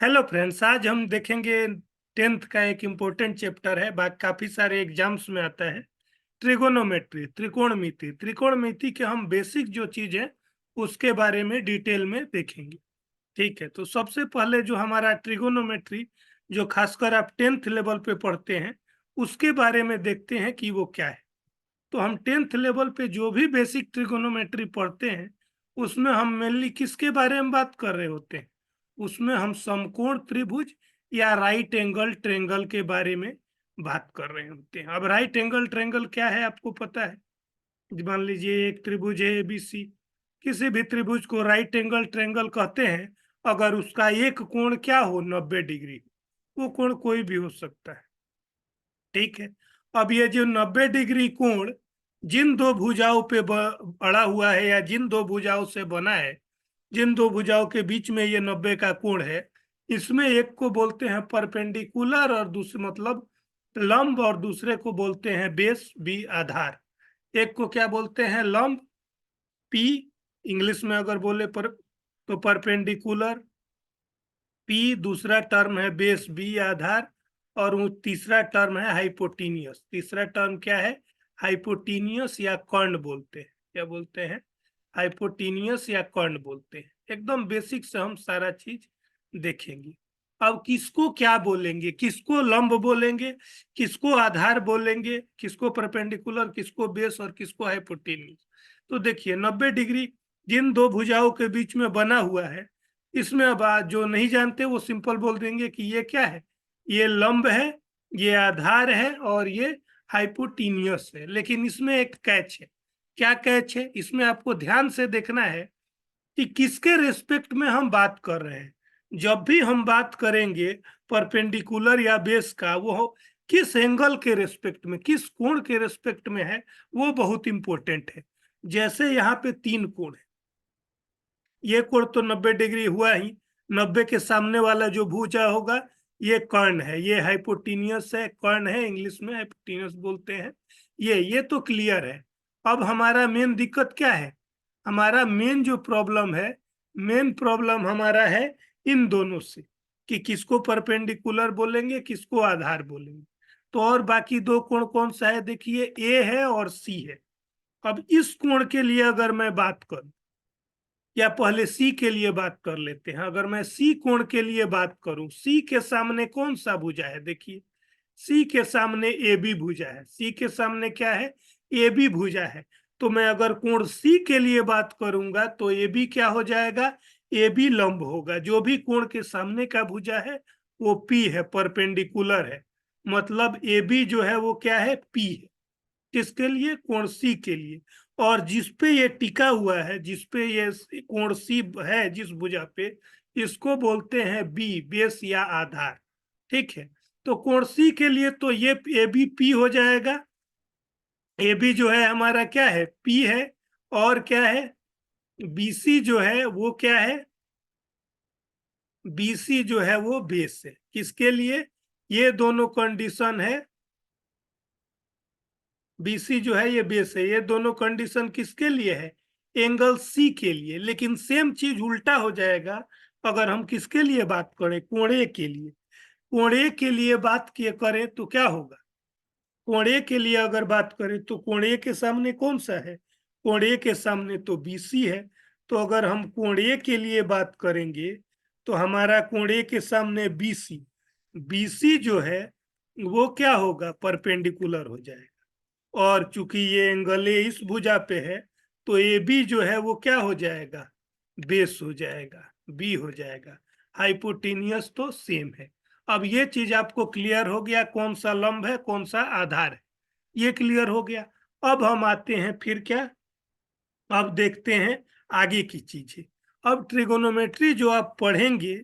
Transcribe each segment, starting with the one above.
Hello friends, आज हम देखेंगे टेंथ का एक इम्पोर्टेंट चैप्टर है। बाकी काफी सारे एग्जाम्स में आता है। ट्रिगोनोमेट्री, त्रिकोणमिति। त्रिकोणमिति के हम बेसिक जो चीज है उसके बारे में डिटेल में देखेंगे। ठीक है, तो सबसे पहले जो हमारा ट्रिगोनोमेट्री, जो खासकर आप टेंथ लेवल पे पढ़ते हैं, उसके बारे में देखते हैं कि वो क्या है। तो हम टेंथ लेवल पे जो भी बेसिक ट्रिगोनोमेट्री पढ़ते हैं उसमें हम मेनली किसके बारे में बात कर रहे होते हैं? उसमें हम समकोण त्रिभुज या राइट एंगल ट्रेंगल के बारे में बात कर रहे होते हैं। अब राइट एंगल ट्रेंगल क्या है आपको पता है? मान लीजिए एक त्रिभुज है एबीसी। किसी भी त्रिभुज को राइट एंगल ट्रेंगल कहते हैं अगर उसका एक कोण क्या हो, 90 डिग्री। वो कोण कोई भी हो सकता है। ठीक है। अब ये जो 90 डिग्री कोण जिन दो भुजाओं पे अड़ा हुआ है या जिन दो भुजाओं से बना है, जिन दो भुजाओं के बीच में ये 90 का कोण है, इसमें एक को बोलते हैं परपेंडिकुलर और दूसरे मतलब लंब, और दूसरे को बोलते हैं बेस बी आधार। एक को क्या बोलते हैं? लंब, पी। इंग्लिश में अगर बोले पर तो परपेंडिकुलर पी, दूसरा टर्म है बेस बी आधार, और वो तीसरा टर्म है हाइपोटीनियस। तीसरा टर्म क्या है? हाइपोटीनियस या कर्ण बोलते हैं। क्या बोलते हैं? हाइपोटीनियस या कर्ण बोलते हैं। एकदम बेसिक से हम सारा चीज देखेंगे। अब किसको क्या बोलेंगे, किसको लंब बोलेंगे, किसको आधार बोलेंगे, किसको परपेंडिकुलर, किसको बेस और किसको हाइपोटीनियस। तो देखिए 90 डिग्री जिन दो भुजाओं के बीच में बना हुआ है, इसमें अब जो नहीं जानते वो सिंपल बोल देंगे कि ये क्या है, ये लंब है, ये आधार है और ये हाइपोटीनियस है। लेकिन इसमें एक कैच है। क्या कैच है? इसमें आपको ध्यान से देखना है कि किसके रेस्पेक्ट में हम बात कर रहे हैं। जब भी हम बात करेंगे परपेंडिकुलर या बेस का, वो किस एंगल के रेस्पेक्ट में, किस कोण के रेस्पेक्ट में है, वो बहुत इंपॉर्टेंट है। जैसे यहाँ पे तीन कोण है, ये कोण तो 90 डिग्री हुआ ही। 90 के सामने वाला जो भुजा होगा ये कर्ण है, ये हाइपोटीनियस है, कर्ण है, इंग्लिश में हाइपोटीनियस बोलते हैं। ये तो क्लियर है। अब हमारा मेन दिक्कत क्या है? हमारा मेन जो प्रॉब्लम है, मेन प्रॉब्लम हमारा है इन दोनों से, कि किसको परपेंडिकुलर बोलेंगे, किसको आधार बोलेंगे। तो और बाकी दो कोण कौन सा है? देखिए, ए है और सी है। अब इस कोण के लिए अगर मैं बात करूं, या पहले सी के लिए बात कर लेते हैं। अगर मैं सी कोण के लिए बात करूं, सी के सामने कौन सा भुजा है? देखिए, सी के सामने ए बी भुजा है। सी के सामने क्या है? ए बी भुजा है। तो मैं अगर कोण सी के लिए बात करूंगा तो ए बी क्या हो जाएगा? ए बी लंब होगा। जो भी कोण के सामने का भुजा है वो पी है, परपेंडिकुलर है। मतलब ए बी जो है वो क्या है? पी है। किसके लिए? कोण सी के लिए। और जिसपे ये टिका हुआ है, जिसपे ये कोण सी है, जिस भुजा पे, इसको बोलते हैं बी, बेस या आधार। ठीक है। तो कोण सी के लिए तो ये ए बी पी हो जाएगा। ए बी जो है हमारा क्या है? पी है। और क्या है? बीसी जो है वो क्या है? बीसी जो है वो बेस है। किसके लिए? ये दोनों कंडीशन है। बीसी जो है ये बेस है। ये दोनों कंडीशन किसके लिए है? एंगल सी के लिए। लेकिन सेम चीज उल्टा हो जाएगा अगर हम किसके लिए बात करें? कोणे के लिए। कोणे के लिए बात किए करें तो क्या होगा? कोणे के लिए अगर बात करें तो कोणे के सामने कौन सा है? कोणे के सामने तो बीसी है। तो अगर हम कोणे के लिए बात करेंगे तो हमारा कोणे के सामने बीसी, बीसी जो है वो क्या होगा? परपेंडिकुलर हो जाएगा। और चूंकि ये एंगल ए इस भुजा पे है तो ए बी जो है वो क्या हो जाएगा? बेस हो जाएगा, बी हो जाएगा। हाइपोटेनियस तो सेम है। अब ये चीज आपको क्लियर हो गया, कौन सा लंब है कौन सा आधार है, ये क्लियर हो गया। अब हम आते हैं फिर क्या, अब देखते हैं आगे की चीजें। अब ट्रिगोनोमेट्री जो आप पढ़ेंगे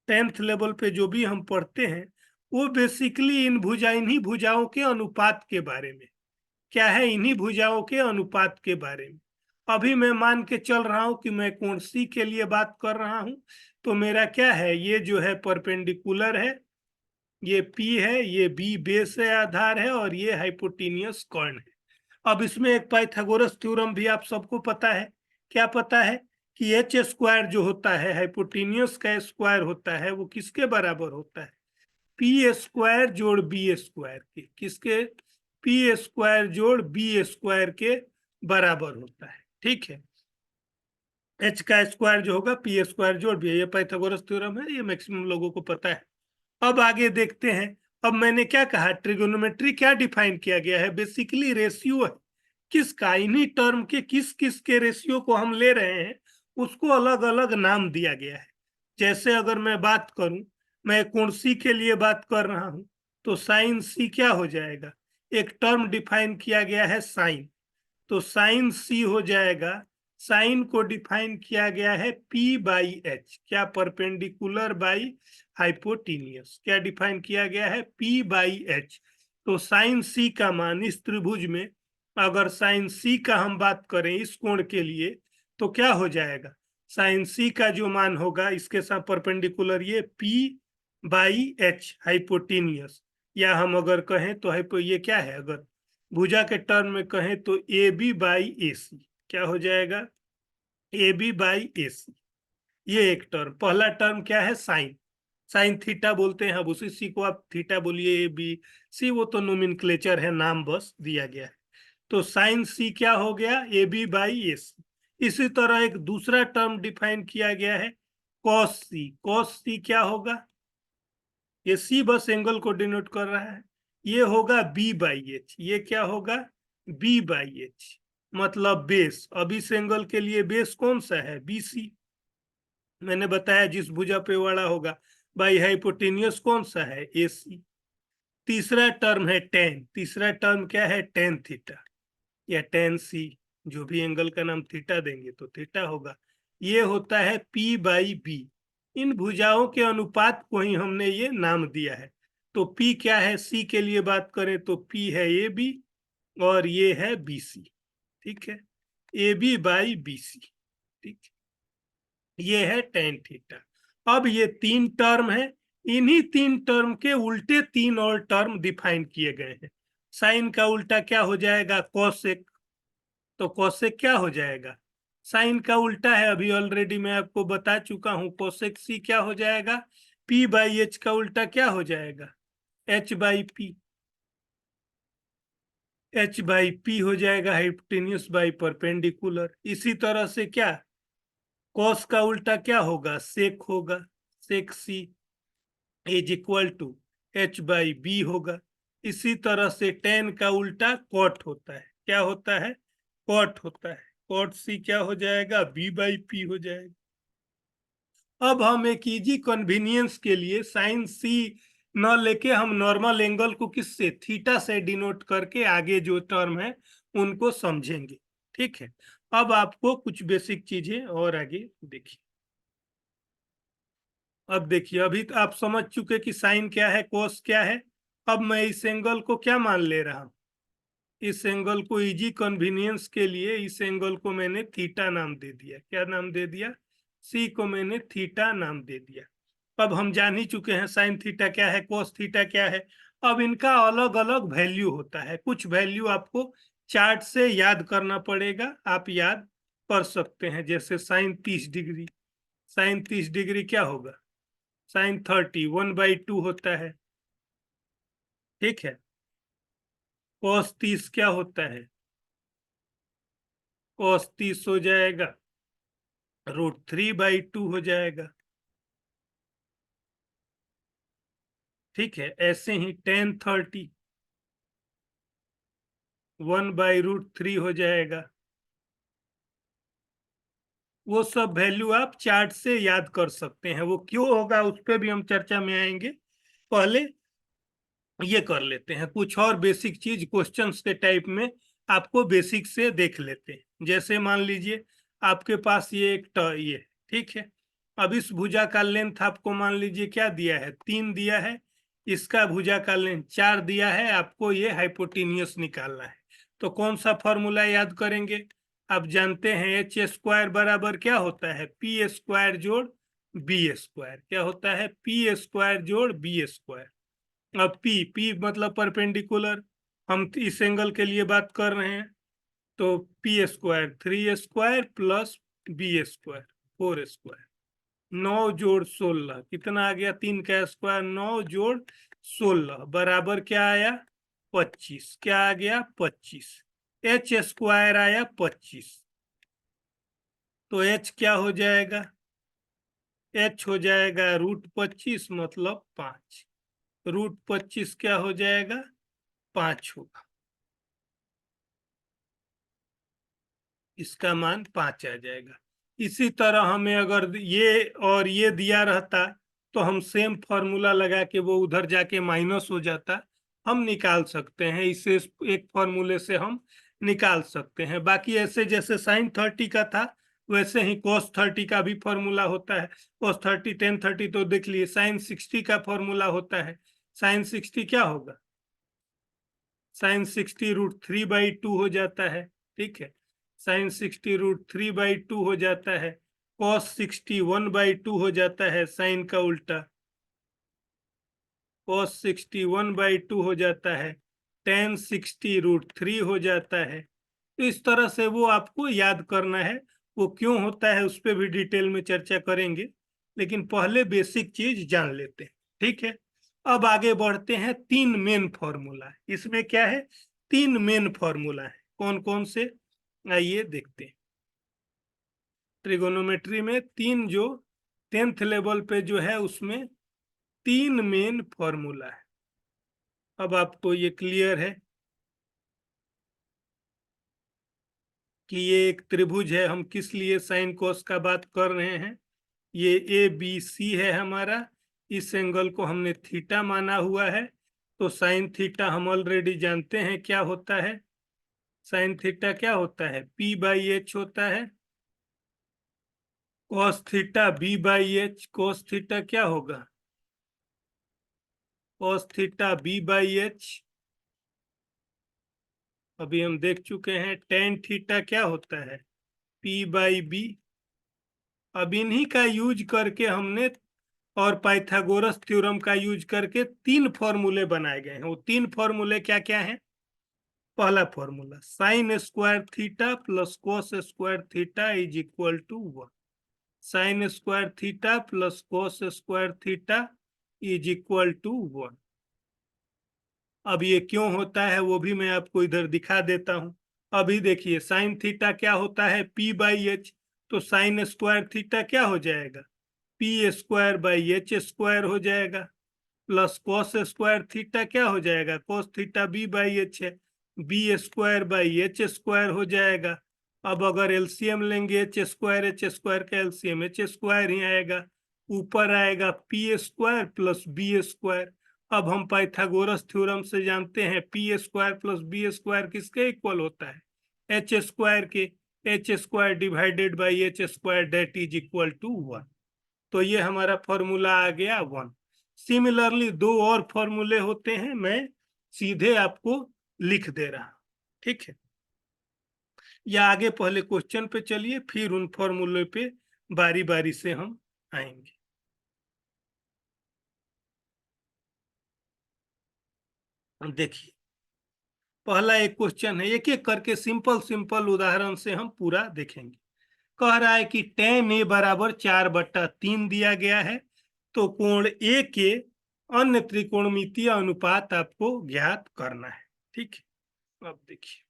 टेंथ लेवल पे, जो भी हम पढ़ते हैं, वो बेसिकली इन्हीं भुजाओं के अनुपात के बारे में। क्या है? इन्हीं भुजाओं के अनुपात के बारे में। अभी मैं मान के चल रहा हूं कि मैं कोण सी के लिए बात कर रहा हूं, तो मेरा क्या है? ये जो है परपेंडिकुलर है, ये पी है, ये बी बेस है, आधार है, और ये हाइपोटीनियस कर्ण है। अब इसमें एक पाइथागोरस थ्योरम भी आप सबको पता है। क्या पता है? कि एच स्क्वायर जो होता है हाइपोटेन्यूस का स्क्वायर होता है वो किसके बराबर होता है, पी स्क्वायर जोड़ बी स्क्वायर के, किसके, पी स्क्वायर जोड़ बी स्क्वायर के बराबर होता है। ठीक है, एच का स्क्वायर जो होगा पी स्क्वायर जोड़ बी, ये पाइथागोरस थ्योरम है, ये मैक्सिमम लोगों को पता है। अब आगे देखते हैं। अब मैंने क्या कहा, ट्रिगोनोमेट्री क्या डिफाइन किया गया है, बेसिकली रेशियो है, किसका, इन्हीं टर्म के किस किस के रेशियो को हम ले रहे हैं उसको अलग अलग नाम दिया गया है। जैसे अगर मैं बात करूं, मैं कोण सी के लिए बात कर रहा हूं, तो साइन सी क्या हो जाएगा, एक टर्म डिफाइन किया गया है साइन, तो साइन सी हो जाएगा, साइन को डिफाइन किया गया है पी बाई एच, क्या, परपेंडिकुलर बाई हाइपोटीनियस, क्या डिफाइन किया गया है, पी बाई एच। तो साइन सी का मान इस त्रिभुज में, अगर साइन सी का हम बात करें इस कोण के लिए, तो क्या हो जाएगा, साइन सी का जो मान होगा इसके साथ परपेंडिकुलर ये पी बाई एच हाइपोटीनियस, या हम अगर कहें तो ये क्या है, अगर भुजा के टर्म में कहें तो ए बी बाई ए सी, क्या हो जाएगा, ए बी बाई ए सी। ये एक टर्म, पहला टर्म क्या है, साइन, साइन थीटा बोलते हैं, अब उसी सी को आप थीटा बोलिए, ए बी सी वो तो नोमेनक्लेचर है, नाम बस दिया गया है। तो साइन सी क्या हो गया, ए बी बाई ए सी। इसी तरह एक दूसरा टर्म डिफाइन किया गया है कॉस सी, कॉस सी क्या होगा, ये सी बस एंगल को डिनोट कर रहा है, ये होगा बी बाई एच, ये क्या होगा, बी बाई एच, मतलब बेस। अब इस एंगल के लिए बेस कौन सा है, बी सी, मैंने बताया जिस भुजा पे वाला होगा, बाई हाइपोटेनियस कौन सा है, ए सी। तीसरा टर्म है टेन, तीसरा टर्म क्या है, टेन थीटा या टेन सी, जो भी एंगल का नाम थीटा देंगे तो थीटा होगा, ये होता है पी बाई बी। इन भुजाओं के अनुपात को ही हमने ये नाम दिया है। तो पी क्या है, सी के लिए बात करें तो पी है ए बी और ये है बी सी। ठीक है, A B by B C. ठीक, ये है टेन थीटा। अब ये तीन टर्म है, इन्हीं तीन टर्म के उल्टे तीन और टर्म डिफाइन किए गए हैं। साइन का उल्टा क्या हो जाएगा, कोसेक, तो कोसेक क्या हो जाएगा, साइन का उल्टा है, अभी ऑलरेडी मैं आपको बता चुका हूं, कोसेक सी क्या हो जाएगा, पी बाई एच का उल्टा क्या हो जाएगा, H by P, H by P हो जाएगा, हाइपोटेन्यूस बाई परपेंडिकुलर। इसी तरह से क्या, कॉस का उल्टा क्या होगा, सेक होगा, sec C is equal to H by B होगा। इसी तरह से टेन का उल्टा कॉट होता है, क्या होता है, कॉट होता है, कॉट सी क्या हो जाएगा, बी बाई पी हो जाएगा। अब हम एक इजी कन्वीनियंस के लिए साइन सी न लेके हम नॉर्मल एंगल को किससे, थीटा से डिनोट करके आगे जो टर्म है उनको समझेंगे। ठीक है, अब आपको कुछ बेसिक चीजें और आगे देखिए। अब देखिए, अभी तो आप समझ चुके कि साइन क्या है, कोस क्या है। अब मैं इस एंगल को क्या मान ले रहा हूं, इस एंगल को इजी कन्वीनियंस के लिए इस एंगल को मैंने थीटा नाम दे दिया, क्या नाम दे दिया, सी को मैंने थीटा नाम दे दिया। अब हम जान ही चुके हैं साइन थीटा क्या है, कोस थीटा क्या है। अब इनका अलग अलग वैल्यू होता है, कुछ वैल्यू आपको चार्ट से याद करना पड़ेगा, आप याद कर सकते हैं। जैसे साइन 30 डिग्री, साइन 30 डिग्री क्या होगा, साइन 30 1/2 होता है। ठीक है, कॉस 30 क्या होता है, कॉस 30 हो जाएगा √3/2 हो जाएगा। ठीक है, ऐसे ही टेन 30 1/√3 हो जाएगा। वो सब वैल्यू आप चार्ट से याद कर सकते हैं, वो क्यों होगा उस पर भी हम चर्चा में आएंगे। पहले ये कर लेते हैं कुछ और बेसिक चीज, क्वेश्चंस के टाइप में आपको बेसिक से देख लेते हैं। जैसे मान लीजिए आपके पास ये एक ये, ठीक है, अब इस भुजा का लेंथ आपको मान लीजिए क्या दिया है, 3 दिया है, इसका भुजा का लेंथ 4 दिया है, आपको ये हाइपोटेनियस निकालना है। तो कौन सा फॉर्मूला याद करेंगे, आप जानते हैं एच स्क्वायर बराबर क्या होता है, पी स्क्वायर जोड़ बी स्क्वायर, क्या होता है, पी स्क्वायर जोड़ बी स्क्वायर। अब पी, पी मतलब परपेंडिकुलर, हम इस एंगल के लिए बात कर रहे हैं, तो P square 3 square plus B square, 4 square, 9 जोड़ 16 कितना आ गया, 3 का स्क्वायर, 9 जोड़ 16 बराबर क्या आया 25, क्या आ गया 25, एच स्क्वायर आया 25, तो एच क्या हो जाएगा, एच हो जाएगा √25 मतलब 5, √25 क्या हो जाएगा 5 होगा, इसका मान 5 आ जाएगा। इसी तरह हमें अगर ये और ये दिया रहता तो हम सेम फॉर्मूला लगा के वो उधर जाके माइनस हो जाता, हम निकाल सकते हैं, इसे एक फॉर्मूले से हम निकाल सकते हैं। बाकी ऐसे जैसे sin30 का था वैसे ही cos30 का भी फॉर्मूला होता है, cos30 tan30 तो देख लिए, sin60 का फॉर्मूला होता है, sin60 क्या होगा, sin60 √3/2 हो जाता है, ठीक है, sin60 √3/2 हो जाता है, cos60 1/2 हो जाता है, साइन का उल्टा cos60 1/2 हो जाता है, tan60 √3 हो जाता है। तो इस तरह से वो आपको याद करना है, वो क्यों होता है उस पर भी डिटेल में चर्चा करेंगे, लेकिन पहले बेसिक चीज जान लेते हैं, ठीक है। अब आगे बढ़ते हैं, 3 मेन फॉर्मूला, इसमें क्या है 3 मेन फॉर्मूला है, कौन कौन से आइए देखते हैं। ट्रिगोनोमेट्री में 3 जो 10th लेवल पे जो है उसमें 3 मेन फॉर्मूला है। अब आपको ये क्लियर है कि ये एक त्रिभुज है, हम किस लिए साइन कोस का बात कर रहे हैं, ये ABC है हमारा, इस एंगल को हमने थीटा माना हुआ है, तो साइन थीटा हम ऑलरेडी जानते हैं क्या होता है, साइन थीटा क्या होता है P/H होता है, cos theta B/H, cos theta क्या होगा कॉस थीटा B/H, अभी हम देख चुके हैं, टेन थीटा क्या होता है P/B। अब इन्हीं का यूज करके हमने और पाइथागोरस थ्योरम का यूज करके 3 फॉर्मूले बनाए गए हैं। वो 3 फॉर्मूले क्या क्या हैं, पहला formula sine square theta plus cos square theta is equal to 1, sine square theta plus cos square theta is equal to 1। अब ये क्यों होता है वो भी मैं आपको इधर दिखा देता हूं। अभी देखिए साइन थीटा क्या होता है P/H, तो साइन स्क्वायर थीटा क्या हो जाएगा P²/H² हो जाएगा, प्लस कॉस स्क्वायर थीटा क्या हो जाएगा कॉस थीटा B/H है, B²/H² हो जाएगा। अब अगर एलसीएम लेंगे H² का एलसीएम H² ही आएगा, ऊपर आएगा P² प्लस B²। अब हम पाइथागोरस थ्योरम से जानते हैं P² प्लस B² किसके इक्वल होता है H² के, H² डिवाइडेड बाई H² डेट इज इक्वल टू 1। तो ये हमारा फॉर्मूला आ गया 1। सिमिलरली 2 और फॉर्मूले होते हैं, मैं सीधे आपको लिख दे रहा, ठीक है, या आगे पहले क्वेश्चन पे चलिए फिर उन फॉर्मूले पे बारी बारी से हम आएंगे। देखिए पहला एक क्वेश्चन है, एक एक करके सिंपल सिंपल उदाहरण से हम पूरा देखेंगे। कह रहा है कि tan A बराबर 4/3 दिया गया है, तो कोण A के अन्य त्रिकोणमितीय अनुपात आपको ज्ञात करना है, ठीक है। अब देखिए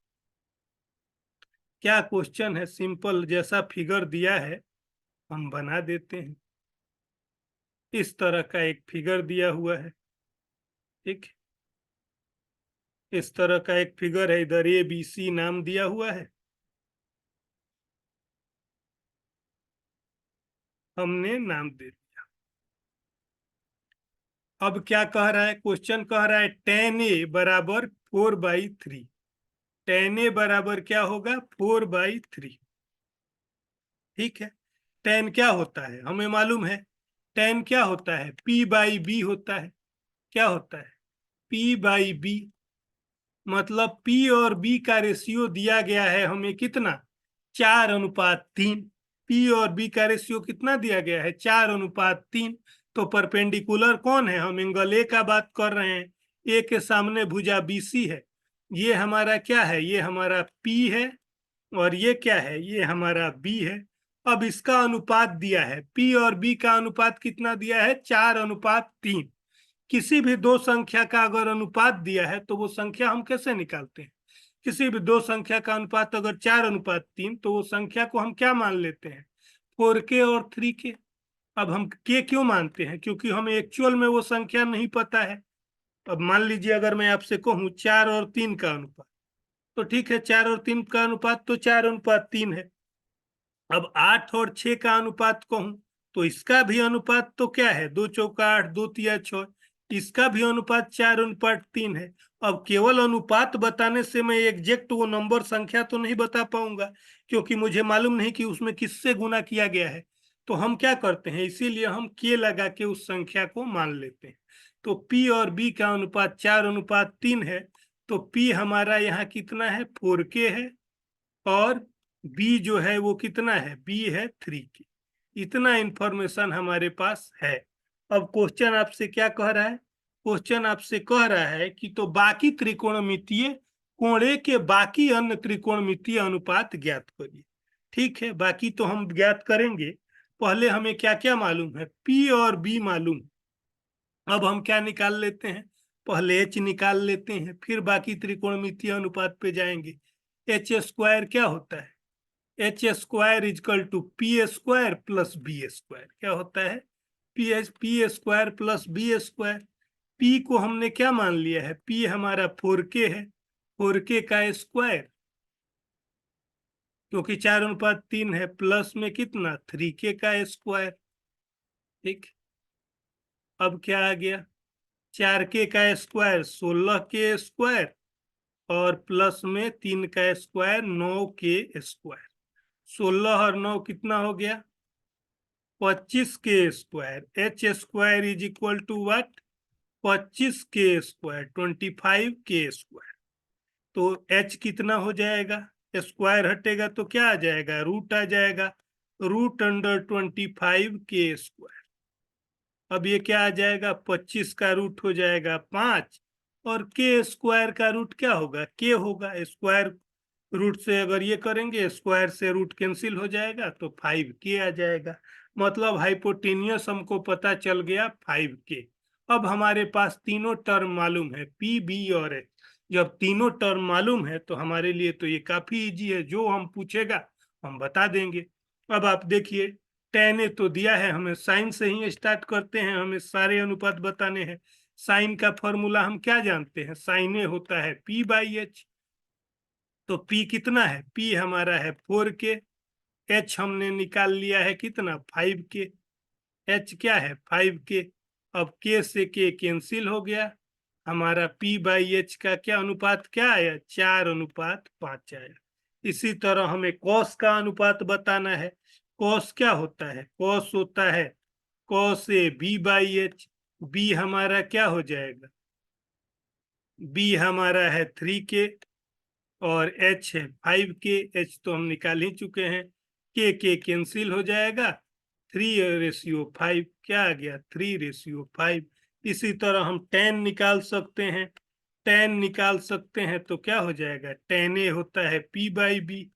क्या क्वेश्चन है, सिंपल जैसा फिगर दिया है हम बना देते हैं। इस तरह का एक फिगर दिया हुआ है, ठीक, इस तरह का एक फिगर है, इधर ABC नाम दिया हुआ है, हमने नाम दे दिया। अब क्या कह रहा है, क्वेश्चन कह रहा है tan A बराबर 4/3, tan A बराबर क्या होगा 4/3, ठीक है। tan क्या होता है हमें मालूम है, tan क्या होता है P/B होता है, क्या होता है P/B, मतलब P और B का रेशियो दिया गया है हमें कितना 4:3, P और B का रेशियो कितना दिया गया है 4:3। तो परपेंडिकुलर कौन है, हम एंगल ए का बात कर रहे हैं, ए के सामने भुजा BC है, ये हमारा क्या है, ये हमारा P है, और ये क्या है ये हमारा B है। अब इसका अनुपात दिया है, P और B का अनुपात कितना दिया है, 4:3। किसी भी दो संख्या का अगर अनुपात दिया है तो वो संख्या हम कैसे निकालते हैं? किसी भी दो संख्या का अनुपात अगर 4:3 तो वो संख्या को हम क्या मान लेते हैं, 4K और 3K। अब हम K क्यों मानते हैं? क्योंकि हमें एक्चुअल में वो संख्या नहीं पता है। अब मान लीजिए अगर मैं आपसे कहूँ 4 और 3 का अनुपात, तो ठीक है, 4 और 3 का अनुपात तो 4:3 है। अब 8 और 6 का अनुपात कहूं तो इसका भी अनुपात तो क्या है, 2 चौका 8, 2 तिया 6, इसका भी अनुपात 4:3 है। अब केवल अनुपात बताने से मैं एग्जैक्ट वो नंबर संख्या तो नहीं बता पाऊंगा, क्योंकि मुझे मालूम नहीं कि उसमें किससे गुना किया गया है। तो हम क्या करते हैं, इसीलिए हम के लगा के उस संख्या को मान लेते हैं। तो P और B का अनुपात 4:3 है, तो P हमारा यहाँ कितना है, 4K है, और बी जो है वो कितना है, बी है 3K। इतना इंफॉर्मेशन हमारे पास है। अब क्वेश्चन आपसे क्या कह रहा है, क्वेश्चन आपसे कह रहा है कि तो बाकी त्रिकोणमितीय कोणे के बाकी अन्य त्रिकोणमितीय अनुपात ज्ञात करिए। ठीक है, बाकी तो हम ज्ञात करेंगे, पहले हमें क्या क्या मालूम है, पी और बी मालूम। अब हम क्या निकाल लेते हैं, पहले एच निकाल लेते हैं, फिर बाकी त्रिकोणमितीय अनुपात पे जाएंगे। एच स्क्वायर क्या होता है, H square is equal to P square plus B square. क्या होता है, P square plus B square. P को हमने क्या मान लिया है, पी हमारा 4K है, 4K का स्क्वायर, क्योंकि 4:3 है, प्लस में कितना, 3K का स्क्वायर। ठीक, अब क्या आ गया, 4K का स्क्वायर 16K स्क्वायर, और प्लस में 3 का स्क्वायर 9K स्क्वायर। 16 और 9 कितना हो गया, 25K square. H square is equal to what, 25K square, 25K square. तो एच कितना हो जाएगा, स्क्वायर हटेगा तो क्या आ जाएगा, रूट आ जाएगा, √25K स्क्वायर। अब ये क्या आ जाएगा, 25 का रूट हो जाएगा 5, और के स्क्वायर का रूट क्या होगा, के होगा। स्क्वायर रूट से अगर ये करेंगे, स्क्वायर से रूट कैंसिल हो जाएगा तो 5K आ जाएगा। मतलब हाइपोटेनियस हमको पता चल गया 5K। अब हमारे पास तीनों टर्म मालूम है, पी बी और एच। जब तीनों टर्म मालूम है तो हमारे लिए तो ये काफी इजी है, जो हम पूछेगा हम बता देंगे। अब आप देखिए, टेन ए तो दिया है हमें, साइन से ही स्टार्ट करते हैं, हमें सारे अनुपात बताने हैं। साइन का फॉर्मूला हम क्या जानते हैं, साइन ए होता है P/H। तो P कितना है, P हमारा है 4K, H हमने निकाल लिया है कितना, 5K। H क्या है, 5K। अब K से K कैंसिल हो गया, हमारा P/H का क्या अनुपात क्या आया, 4:5 आया। इसी तरह हमें कॉस का अनुपात बताना है। कॉस क्या होता है, कॉस होता है कॉस ए B/H। B हमारा क्या हो जाएगा, B हमारा है 3K, और H है 5K। H तो हम निकाल ही चुके हैं, K कैंसिल हो जाएगा, 3:5 क्या आ गया, 3:5। इसी तरह हम tan निकाल सकते हैं, tan निकाल सकते हैं तो क्या हो जाएगा, tan A होता है P/B।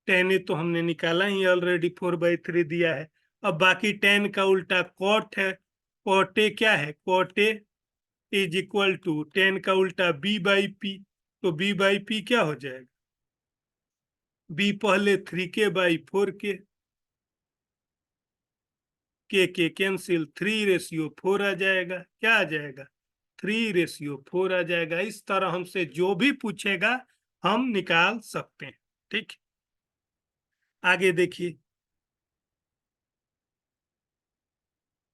tan A तो हमने निकाला ही ऑलरेडी, 4/3 दिया है। अब बाकी tan का उल्टा cot है, cot A क्या है, cot A is equal to tan का उल्टा B/P। तो B/P क्या हो जाएगा, B पहले 3K/4K, के कैंसिल, 3:4 आ जाएगा। क्या आ जाएगा, 3:4 आ जाएगा। इस तरह हमसे जो भी पूछेगा हम निकाल सकते हैं। ठीक, आगे देखिए।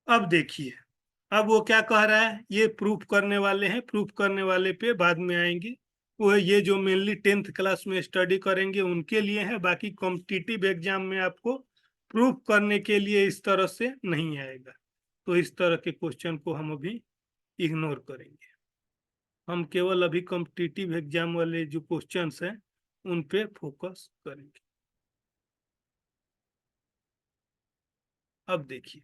अब देखिए, अब वो क्या कह रहा है, ये प्रूफ करने वाले हैं, प्रूफ करने वाले पे बाद में आएंगे। वो ये जो मेनली 10th क्लास में स्टडी करेंगे उनके लिए है, बाकी कॉम्पिटिटिव एग्जाम में आपको प्रूफ करने के लिए इस तरह से नहीं आएगा। तो इस तरह के क्वेश्चन को हम अभी इग्नोर करेंगे। हम केवल अभी कॉम्पिटिटिव एग्जाम वाले जो क्वेश्चंस हैं उन पे फोकस करेंगे। अब देखिए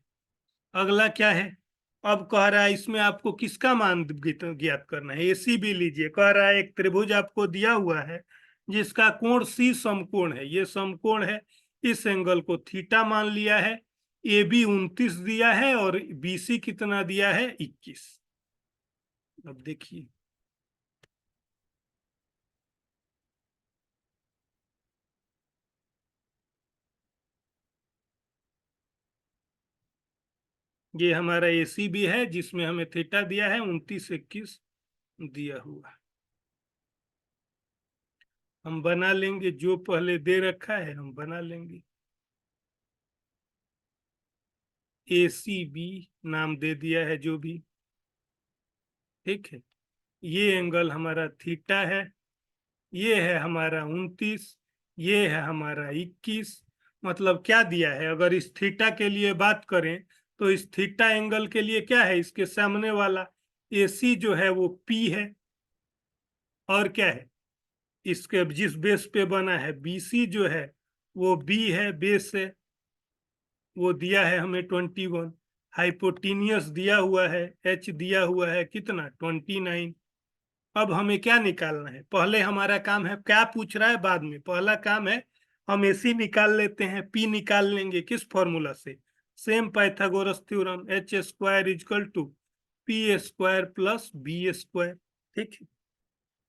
अगला क्या है, अब कह रहा है इसमें आपको किसका मान ज्ञात करना है। एसी भी लीजिए, कह रहा है एक त्रिभुज आपको दिया हुआ है जिसका कोण सी समकोण है, ये समकोण है, इस एंगल को थीटा मान लिया है, ए बी 29 दिया है और बी सी कितना दिया है 21। अब देखिए ये हमारा ए सी भी है जिसमें हमें थीटा दिया है 29 21 दिया हुआ। हम बना लेंगे, जो पहले दे रखा है हम बना लेंगे। ए सी बी नाम दे दिया है जो भी, ठीक है। ये एंगल हमारा थीटा है, ये है हमारा 29, ये है हमारा 21। मतलब क्या दिया है, अगर इस थीटा के लिए बात करें तो इस थीटा एंगल के लिए क्या है, इसके सामने वाला ए सी जो है वो पी है, और क्या है इसके जिस बेस पे बना है बी सी जो है वो बी है, बेस है, वो दिया है हमें 21। हाइपोटीनियस दिया हुआ है, एच दिया हुआ है कितना 29। अब हमें क्या निकालना है, पहले हमारा काम है, क्या पूछ रहा है बाद में, पहला काम है हम एसी निकाल लेते हैं। पी निकाल लेंगे किस फॉर्मूला से, same Pythagoras theorem, H square is equal to P square plus B square. ठीक है,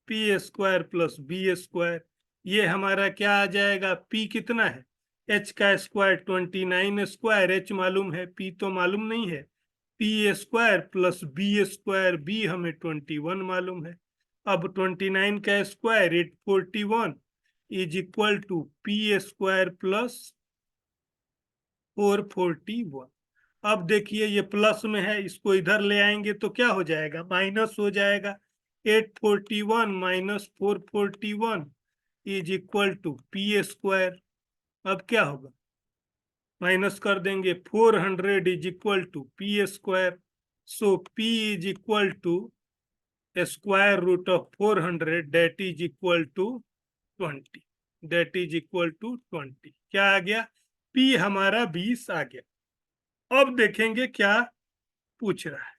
P square plus B square, ये हमारा क्या आ जाएगा, पी कितना है, एच का स्क्वायर 29 स्क्वायर, एच मालूम है पी तो मालूम नहीं है, P square plus B square, B हमें 21 मालूम है। अब 29 का square 841 is equal to P square plus 441। अब देखिए ये प्लस में है, इसको इधर ले आएंगे तो क्या हो जाएगा, माइनस हो जाएगा। 841 minus 441 is equal to P square. अब क्या होगा, माइनस कर देंगे, 400 is equal to P square. So P is equal to square root of 400 that is equal to 20, that is equal to 20। क्या आ गया, पी हमारा 20 आ गया। अब देखेंगे क्या पूछ रहा है।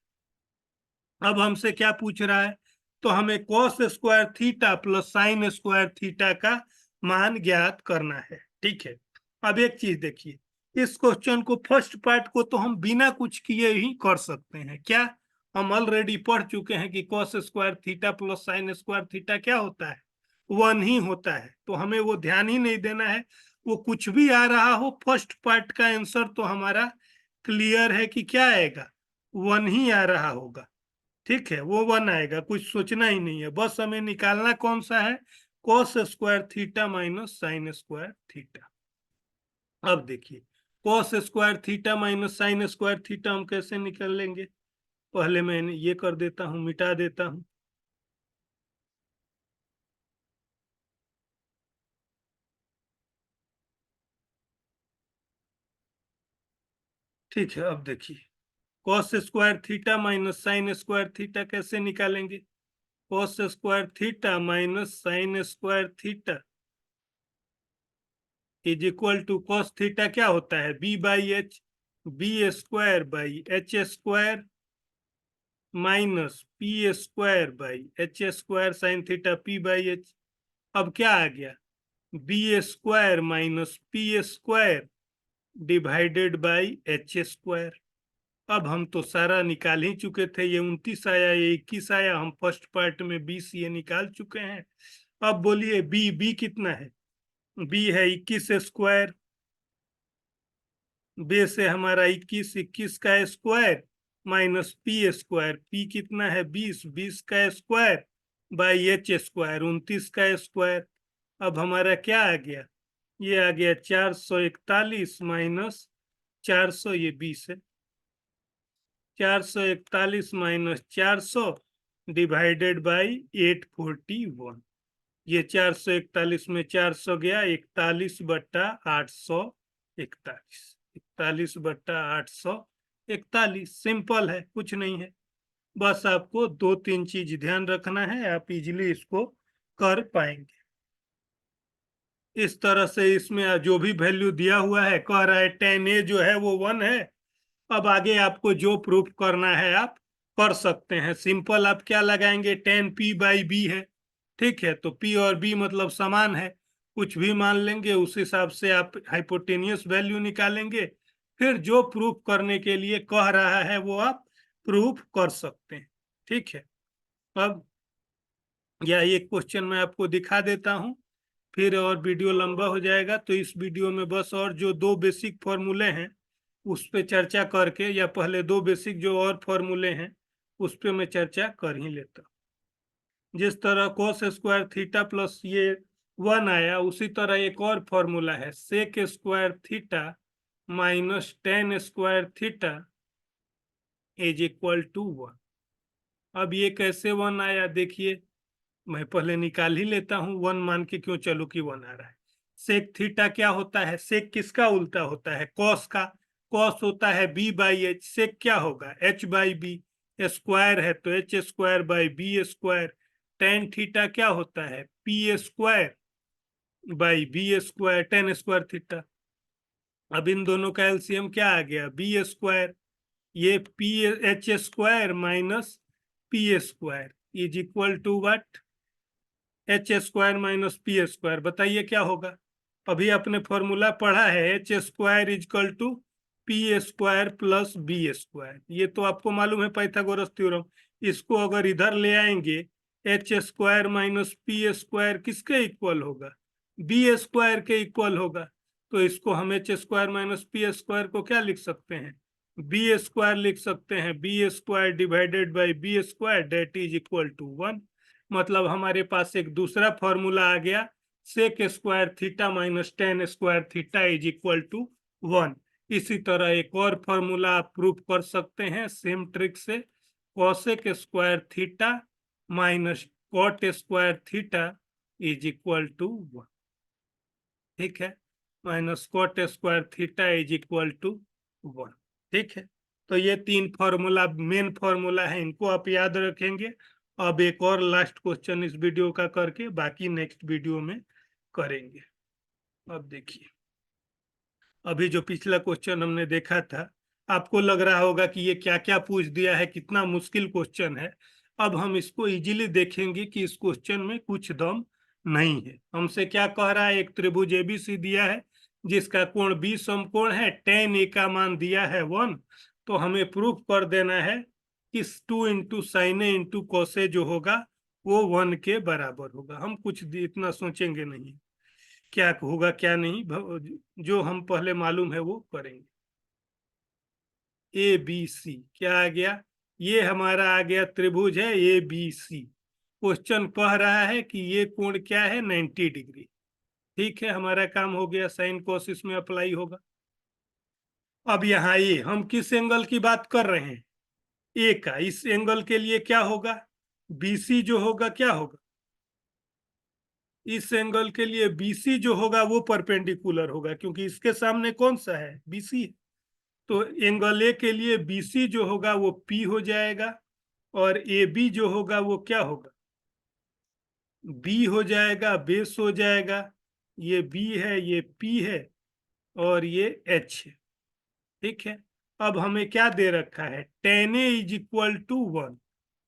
अब हमसे क्या पूछ रहा है, तो हमें cos square theta plus sign square theta का मान ज्ञात करना है। ठीक है, अब एक चीज देखिए, इस क्वेश्चन को फर्स्ट पार्ट को तो हम बिना कुछ किए ही कर सकते हैं। क्या, हम ऑलरेडी पढ़ चुके हैं कि cos square theta plus sign square theta क्या होता है, 1 ही होता है। तो हमें वो ध्यान ही नहीं देना है, वो कुछ भी आ रहा हो, फर्स्ट पार्ट का आंसर तो हमारा क्लियर है कि क्या आएगा, 1 ही आ रहा होगा। ठीक है, वो 1 आएगा, कुछ सोचना ही नहीं है, बस हमें निकालना कौन सा है, cos square theta minus sine square theta. अब देखिए cos square theta minus sine square theta हम कैसे निकाल लेंगे, पहले मैं ये कर देता हूं, मिटा देता हूं। ठीक है, अब देखिए cos square theta minus sine square theta कैसे निकालेंगे, cos square theta minus sine square theta is equal to cos theta क्या होता है, B by H, B square by H square minus P square by H square sine theta P by H. अब क्या आ गया, B square minus P square divided by H square. अब हम तो सारा निकाल ही चुके थे, ये 29 आया, ये 21 आया, हम फर्स्ट पार्ट में 20 ये निकाल चुके हैं। अब बोलिए बी, बी कितना है, बी है 21 स्क्वायर, बेस है हमारा 21, 21 का square minus P square, P कितना है 20, 20 का स्क्वायर बाई एच स्क्वायर 29 का स्क्वायर। अब हमारा क्या आ गया, ये आ गया 441 माइनस 400, ये 20 है, 441 माइनस 400 डिवाइडेड बाई 841। ये 441 में 400 गया, 41 बट्टा 841, 41 बट्टा 841। सिंपल है, कुछ नहीं है, बस आपको 2-3 चीज ध्यान रखना है, आप इजीली इसको कर पाएंगे। इस तरह से इसमें जो भी वैल्यू दिया हुआ है, कह रहा है tan a जो है वो 1 है। अब आगे आपको जो प्रूफ करना है आप कर सकते हैं, सिंपल आप क्या लगाएंगे, tan p बाई बी है। ठीक है, तो p और b मतलब समान है, कुछ भी मान लेंगे, उस हिसाब से आप हाइपोटेनियस वैल्यू निकालेंगे, फिर जो प्रूफ करने के लिए कह रहा है वो आप प्रूफ कर सकते हैं। ठीक है, अब यह एक क्वेश्चन मैं आपको दिखा देता हूं, फिर और वीडियो लंबा हो जाएगा। तो इस वीडियो में बस और जो दो बेसिक फॉर्मूले हैं उस पे चर्चा करके, या पहले दो बेसिक जो और फॉर्मूले हैं उस पे मैं चर्चा कर ही लेता हूं। जिस तरह cos स्क्वायर थीटा प्लस ये 1 आया, उसी तरह एक और फॉर्मूला है sec square theta minus tan square theta is equal to 1। अब ये कैसे 1 आया देखिए, मैं पहले निकाल ही लेता हूं, 1 मान के क्यों चलो कि 1 आ रहा है। सेक थीटा क्या होता है, सेक किसका उल्टा होता है, कॉस का। कॉस होता है बी बाई एच, सेक क्या होगा एच बाई बी, स्क्वायर है तो H square by B square. Tan theta क्या होता है P square by B square, tan square theta. अब इन दोनों का एलसीएम क्या आ गया बी स्क्वायर, ये P H square minus P square is equal to what, H square minus P square. बताइए क्या होगा, अभी आपने फॉर्मूला पढ़ा है H square is equal to P square plus B square, ये तो आपको मालूम है पाइथागोरस थ्योरम। इसको अगर इधर ले आएंगे, H square minus P square किसके इक्वल होगा, बी स्क्वायर के इक्वल होगा। तो इसको हम H square minus P square को क्या लिख सकते हैं, बी स्क्वायर लिख सकते हैं, B square divided by B square that is equal to 1। मतलब हमारे पास एक दूसरा फॉर्मूला आ गया sec square theta minus tan square theta is equal to 1। इसी तरह एक और फॉर्मूला आप प्रूफ कर सकते हैं सेम ट्रिक से, cosec square theta minus cot square theta is equal to 1। ठीक है, minus cot square theta is equal to 1। ठीक है, तो ये तीन फॉर्मूला मेन फॉर्मूला है, इनको आप याद रखेंगे। अब एक और लास्ट क्वेश्चन इस वीडियो का करके बाकी नेक्स्ट वीडियो में करेंगे। अब देखिए, अभी जो पिछला क्वेश्चन हमने देखा था, आपको लग रहा होगा कि ये क्या क्या पूछ दिया है, कितना मुश्किल क्वेश्चन है। अब हम इसको इजीली देखेंगे कि इस क्वेश्चन में कुछ दम नहीं है। हमसे क्या कह रहा है, एक त्रिभुज एबीसी दिया है जिसका कोण बी समकोण है, टेन ए का मान दिया है 1। तो हमें प्रूफ कर देना है कि 2 इंटू साइन ए इंटू कोसे जो होगा वो 1 के बराबर होगा। हम कुछ इतना सोचेंगे नहीं क्या होगा क्या नहीं, जो हम पहले मालूम है वो करेंगे। ए बी सी क्या आ गया, ये हमारा आ गया त्रिभुज है ए बी सी। क्वेश्चन कह रहा है कि ये कोण क्या है 90 डिग्री। ठीक है, हमारा काम हो गया, साइन कोस इसमें अप्लाई होगा। अब यहाँ ये हम किस एंगल की बात कर रहे हैं, ए का। इस एंगल के लिए क्या होगा, बीसी जो होगा क्या होगा, इस एंगल के लिए बीसी जो होगा वो परपेंडिकुलर होगा, क्योंकि इसके सामने कौन सा है बीसी। तो एंगल ए के लिए बीसी जो होगा वो पी हो जाएगा, और ए बी जो होगा वो क्या होगा बी हो जाएगा, बेस हो जाएगा। ये बी है, ये पी है, और ये एच है। ठीक है, अब हमें क्या दे रखा है, tan A is equal to 1।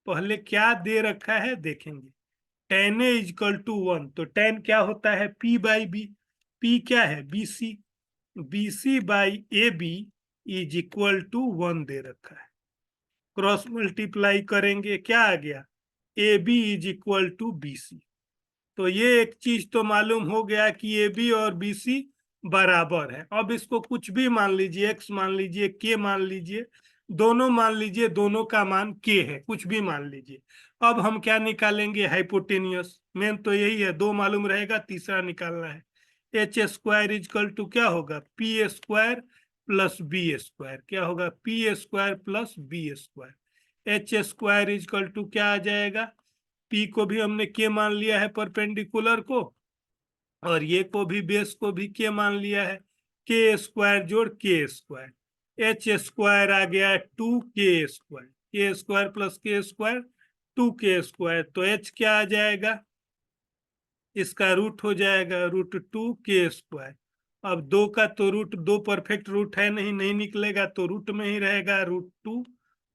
पहले क्या दे रखा है देखेंगे, tan A is equal to 1, तो टेन क्या होता है पी बाई बी, पी क्या है B C, B C by A B is equal to 1 दे रखा है। क्रॉस मल्टीप्लाई करेंगे क्या आ गया, A B is equal to B C. तो ये एक चीज तो मालूम हो गया कि ए बी और बी सी बराबर है। अब इसको कुछ भी मान लीजिए, एक्स मान लीजिए, के मान लीजिए, दोनों मान लीजिए, दोनों का मान के है, कुछ भी मान लीजिए। अब हम क्या निकालेंगे, हाइपोटेनियस। मेन तो यही है, दो मालूम रहेगा, तीसरा निकालना है। एच स्क्वायर इजकल टू क्या होगा P square plus B square, क्या होगा P square plus B square. H square is equal to क्या आ जाएगा, पी को भी हमने के मान लिया है परपेंडिकुलर को, और ये को भी बेस को भी के मान लिया है, के स्क्वायर जोड़ के स्क्वायर। एच स्क्वायर आ गया 2k स्क्वायर, के स्क्वायर प्लस के स्क्वायर 2k स्क्वायर। तो एच क्या आ जाएगा, इसका रूट हो जाएगा √2k²। अब दो का तो रूट, दो परफेक्ट रूट है नहीं, नहीं निकलेगा, तो रूट में ही रहेगा √2।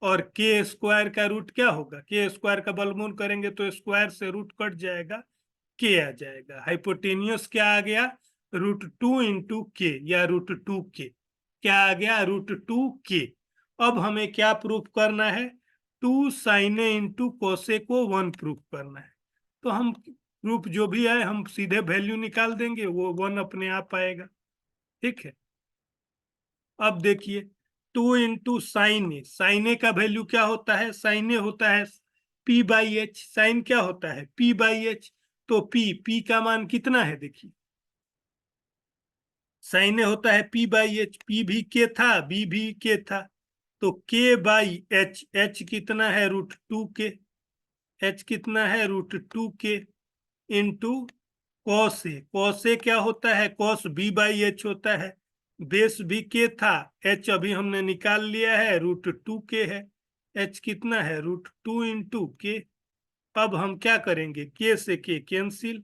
और k² का रूट क्या होगा, k² का बलमूल करेंगे तो स्क्वायर से रूट कट जाएगा, के आ जाएगा। हाइपोटेनियस क्या आ गया, √2 इंटू के या √2 के, क्या आ गया, √2 के। अब हमें क्या प्रूफ करना है, 2 sin A इंटू कोसे को 1 प्रूफ करना है। तो हम प्रूफ जो भी है हम सीधे वैल्यू निकाल देंगे, वो 1 अपने आप आएगा। ठीक है, अब देखिए 2 इंटू साइन ए, साइन ए का वैल्यू क्या होता है, साइन ए होता है P/H, साइन क्या होता है P/H, तो P का मान कितना है, देखिए साइन ए होता है P/H, P भी के था, B भी के था, तो K/H, H कितना है √2 के, H कितना है √2 के into cos A, cos A क्या होता है, कॉस B/H होता है, बेस भी के था, H अभी हमने निकाल लिया है √2 के है, H कितना है √2 इंटू के। अब हम क्या करेंगे, के से के कैंसिल,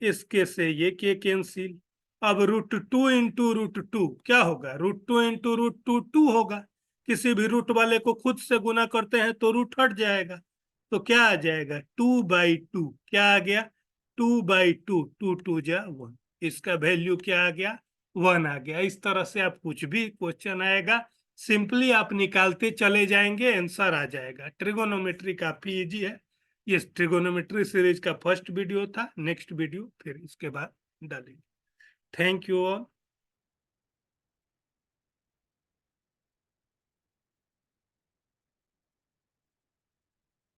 इस के से ये के कैंसिल। अब √2 इंटू √2 क्या होगा, √2 इंटू √2 होगा, किसी भी रूट वाले को खुद से गुना करते हैं तो रूट हट जाएगा, तो क्या आ जाएगा 2/2, क्या आ गया 2/2, 2×2 = 1, इसका वैल्यू क्या आ गया 1 आ गया। इस तरह से आप कुछ भी क्वेश्चन आएगा सिंपली आप निकालते चले जाएंगे, आंसर आ जाएगा। ट्रिगोनोमेट्री काफी इजी है। ये ट्रिगोनोमेट्री सीरीज का फर्स्ट वीडियो था, नेक्स्ट वीडियो फिर इसके बाद डालेंगे। Thank you all.